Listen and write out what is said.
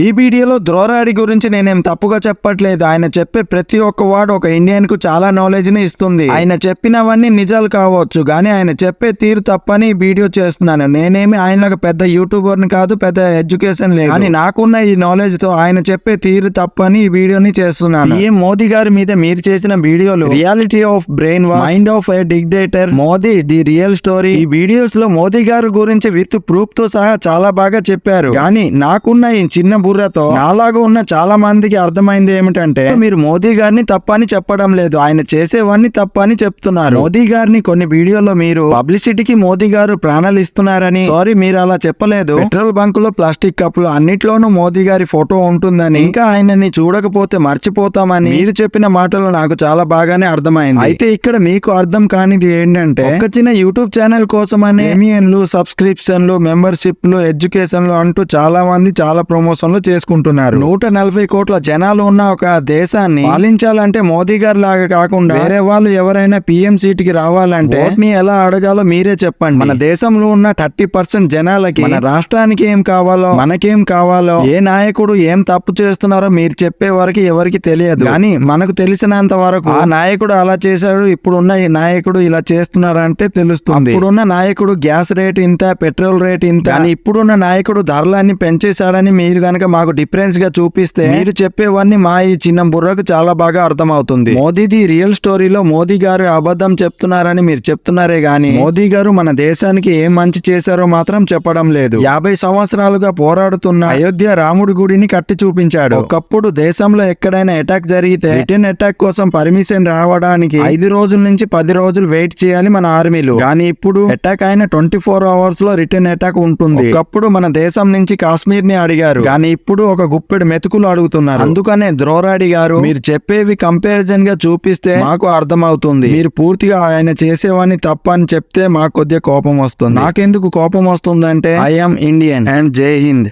ఈ వీడియోలో ద్రోరాడి గురించి నేనేం తప్పుగా చెప్పట్లేదు. ఆయన చెప్పే ప్రతి ఒక్క వాడు ఒక ఇండియన్ కు చాలా నాలెడ్జ్ ని ఇస్తుంది. ఆయన చెప్పినవన్నీ నిజాలు కావచ్చు, కానీ ఆయన చెప్పే తీరు తప్పని ఈ వీడియో చేస్తున్నాను. నేనేమి ఆయనకు పెద్ద యూట్యూబర్ ని కాదు, పెద్ద ఎడ్యుకేషన్ లేదు, కానీ నాకున్న ఈ నాలెడ్జ్ తో ఆయన చెప్పే తీరు తప్పని ఈ వీడియోని చేస్తున్నాను. ఈ మోదీ గారి మీద మీరు చేసిన వీడియోలు reality of brain wash, mind of A dictator, Modi the real story, ఈ వీడియోస్ లో మోదీ గారి గురించి విత్ ప్రూఫ్ తో సహా చాలా బాగా చెప్పారు. కానీ నాకున్న ఈ చిన్న బుర్రతో నాలాగా ఉన్న చాలా మందికి అర్థమైంది ఏమిటంటే, మీరు మోదీ గారిని తప్పని చెప్పడం లేదు, ఆయన చేసేవన్నీ తప్పని చెప్తున్నారు. మోదీ గారిని కొన్ని వీడియోలో మీరు పబ్లిసిటీకి మోదీ గారు ప్రాణాలు ఇస్తున్నారని, సారీ మీరు అలా చెప్పలేదు, పెట్రోల్ బంకులో ప్లాస్టిక్ కప్పులు అన్నిట్లోనూ మోదీ గారి ఫోటో ఉంటుందని, ఇంకా ఆయనని చూడకపోతే మర్చిపోతామని మీరు చెప్పిన మాటలు నాకు చాలా బాగానే అర్థమైంది. అయితే ఇక్కడ మీకు అర్థం కానిది ఏంటంటే, ఒక చిన్న యూట్యూబ్ ఛానల్ కోసమని ప్రీమియంలు, సబ్స్క్రిప్షన్లు, మెంబర్షిప్లు, ఎడ్యుకేషన్లు అంటూ చాలా మంది చాలా ప్రమోషన్లు చేసుకుంటున్నారు. 140 కోట్ల జనాలు ఉన్న ఒక దేశాన్ని పాలించాలంటే మోదీ గారి లాగా కాకుండా వేరే వాళ్ళు ఎవరైనా పిఎం సీట్ కి రావాలంటే ఓట్ని ఎలా అడగాలో మీరే చెప్పండి. మన దేశంలో ఉన్న 30% జనాలకి మన రాష్ట్రానికి ఏం కావాలో, మనకేం కావాలో, ఏ నాయకుడు ఏం తప్పు చేస్తున్నారో మీరు చెప్పే వరకు ఎవరికి తెలియదు. కానీ మనకు తెలిసినంత వరకు ఆ నాయకుడు అలా చేశాడు, ఇప్పుడున్న ఈ నాయకుడు ఇలా చేస్తున్నాడు అంటే తెలుస్తుంది. ఇప్పుడున్న నాయకుడు గ్యాస్ రేట్ ఇంత, పెట్రోల్ రేట్ ఇంత, కానీ ఇప్పుడున్న నాయకుడు ధరలన్నీ పెంచేశాడని మీరు గనక మాకు డిఫరెన్స్ గా చూపిస్తే మీరు చెప్పేవన్నీ మా ఈ చిన్న బుర్రకు చాలా బాగా అర్థమవుతుంది. మోదీది రియల్ స్టోరీలో మోదీ గారు అబద్ధం చెప్తున్నారని మీరు చెప్తున్నారే గాని మోదీ గారు మన దేశానికి ఏం మంచి చేశారో మాత్రం చెప్పడం లేదు. 50 సంవత్సరాలుగా పోరాడుతున్న అయోధ్య రాముడి గుడిని కట్టి చూపించాడు. ఒకప్పుడు దేశంలో ఎక్కడైనా అటాక్ జరిగితే రిటర్న్ అటాక్ కోసం పర్మిషన్ రావడానికి 5 రోజుల నుంచి 10 రోజులు వెయిట్ చేయాలి మన ఆర్మీలు. కానీ ఇప్పుడు అటాక్ అయిన 24 అవర్స్ లో రిటర్న్ అటాక్ ఉంటుంది. ఒకప్పుడు మన దేశం నుంచి కాశ్మీర్ ని అడిగారు, కానీ ఇప్పుడు ఒక గుప్పెడు మెతుకులు అడుగుతున్నారు. అందుకనే ద్రోరాడి గారు మీరు చెప్పేవి కంపారిజన్ గా చూపిస్తే మాకు అర్థమవుతుంది. మీరు పూర్తిగా ఆయన చేసేవాన్ని తప్ప అని చెప్తే మాకు కొద్దిగా కోపం వస్తుంది. నాకెందుకు కోపం వస్తుందంటే ఐఎమ్ ఇండియన్ అండ్ జై హింద్.